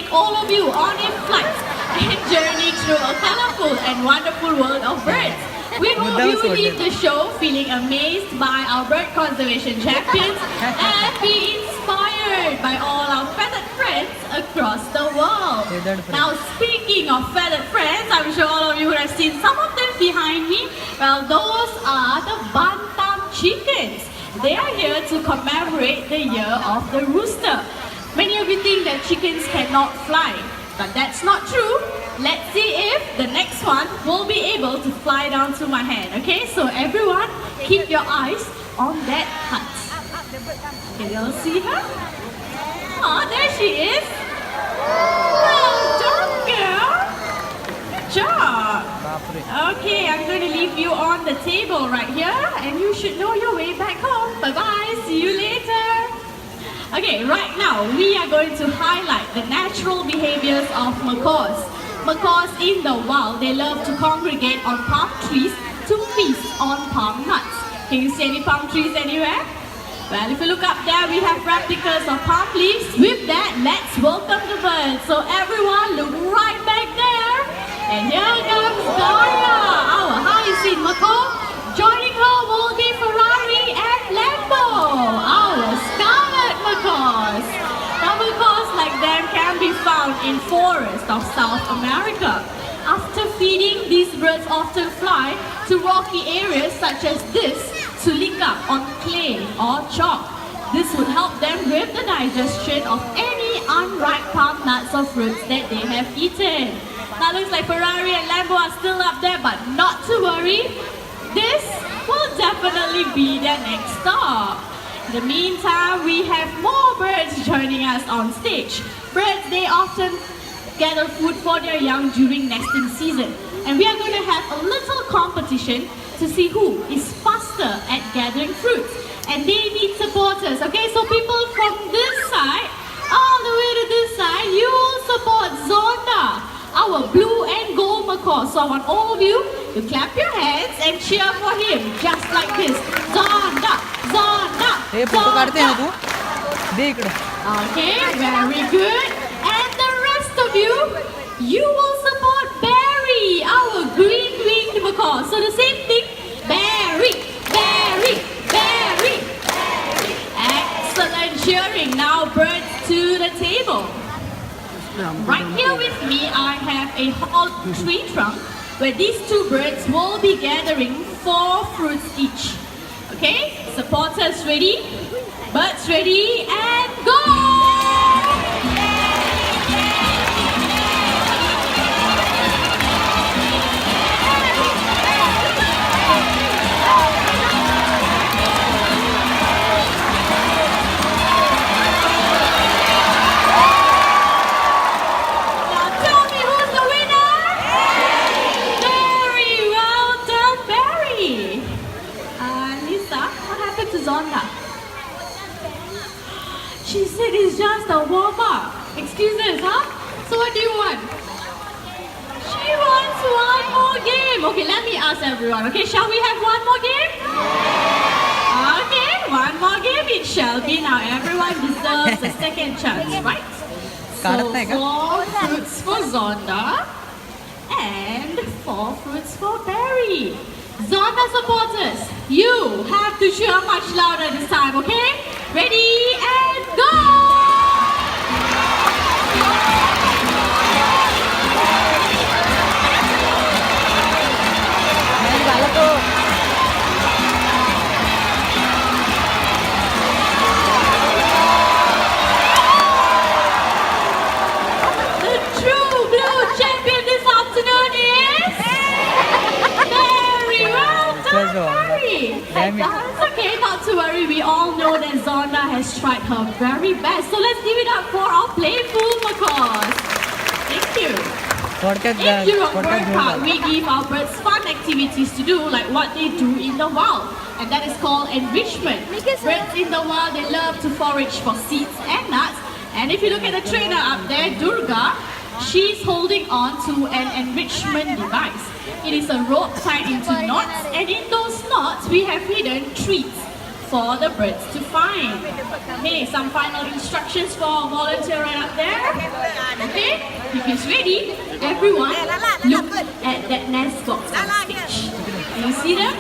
take all of you on a flight and journey through a colorful and wonderful world of birds. We hope you will leave the show feeling amazed by our bird conservation champions and be inspired by all our feathered friends across the world. Now, speaking of feathered friends, I'm sure all of you would have seen some of them behind me. Well, those are the bantam chickens. They are here to commemorate the year of the rooster. Many of you think that chickens cannot fly, but that's not true. Let's see if the next one will be able to fly down to my hand. Okay, so everyone keep your eyes on that hut. Can you all see her? Oh, there she is. Well done, girl. Good job. Okay, I'm going to leave you on the table right here and you should know your way back home. Bye-bye. See you later. Okay, right now we are going to highlight the natural behaviors of macaws. Macaws in the wild, they love to congregate on palm trees to feast on palm nuts. Can you see any palm trees anywhere? Well, if you look up there, we have replicas of palm leaves. With that, let's welcome the birds. So everyone, look right back there. And here comes Gaia, our hyacinth macaw. Joining her will be Ferrari and Lambo, our scarlet macaws. Now, macaws like them can be found in forests of South America. After feeding, these birds often fly to rocky areas such as this to lick up on clay or chalk. This would help them with the digestion of any unripe palm nuts or fruits that they have eaten. Now, looks like Ferrari and Lambo are still up there, but not to worry. This will definitely be their next stop. In the meantime, we have more birds joining us on stage. Birds, they often gather food for their young during nesting season. And we are going to have a little competition to see who is faster at gathering fruits. And they need supporters. Okay, so people from this side, all the way to this side, you will support Zonda, our blue and gold macaw. So I want all of you to clap your hands and cheer for him, just like this. Zonda, Zonda, Zonda. Okay, very good. And the rest of you, you will support Barry, our green-winged macaw. So the same thing, Barry, Barry, Barry, Barry. Excellent cheering. Now birds to the table. Right here with me, I have a whole tree trunk where these two birds will be gathering 4 fruits each. Okay, supporters ready, birds ready, and go! Zonda. She said it's just a warm-up. Excuses, huh? So what do you want? She wants one more game. Okay, let me ask everyone. Okay, shall we have one more game? Okay, one more game it shall be. Now everyone deserves a second chance, right? So 4 fruits for Zonda and 4 fruits for Barry. Zonda supporters, you have to cheer much louder this time, okay? Ready and go! The true blue champion this afternoon is... That's okay, not to worry. We all know that Zonda has tried her very best. So let's give it up for our playful macaws. Thank you. In Jurong Bird Park, we give our birds fun activities to do, like what they do in the wild. And that is called enrichment. Birds in the wild, they love to forage for seeds and nuts. And if you look at the trainer up there, Durga, she's holding on to an enrichment device. It is a rope tied into knots, and in those knots we have hidden treats. for the birds to find. Okay, some final instructions for our volunteer right up there. Okay, if it's ready, everyone look at that nest box on stage. Can you see them?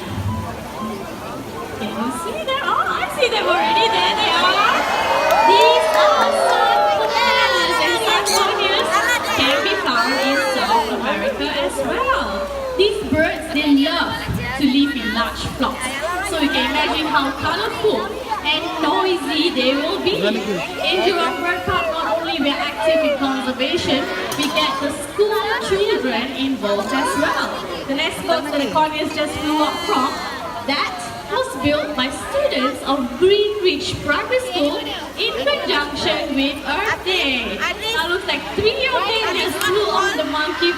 Can you see them? Oh, I see them already. There they are. These are sunflowers, and sunflowers can be found in South America as well. These birds, they love to live in large flocks. So you can imagine how colorful and noisy they will be. In Jurong Bird Park, not only we are active in conservation, we get the school children involved as well. The nest box that the conures just flew up from, that was built by students of Greenwich Primary School in conjunction with Earth Day. Now looks like 3 of them just flew on the monkey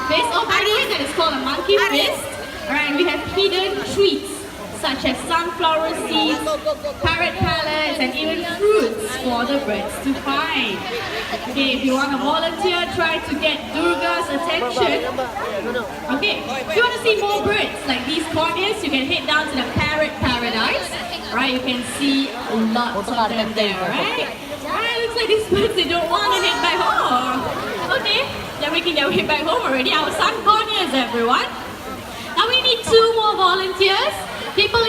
face. Oh, by the way, that is called a monkey fist. Alright, we have hidden treats such as sunflower seeds, carrot pellets, and even fruits for the birds to find. Okay, if you want to volunteer, try to get Durga's attention. Okay, if you want to see more birds like these corneas, you can head down to the parrot paradise. Right, you can see lots of them there, right? Alright, looks like these birds, they don't want to head back home. Okay, they're making their way back home already. Our sun corneas, everyone. Now we need 2 more volunteers. People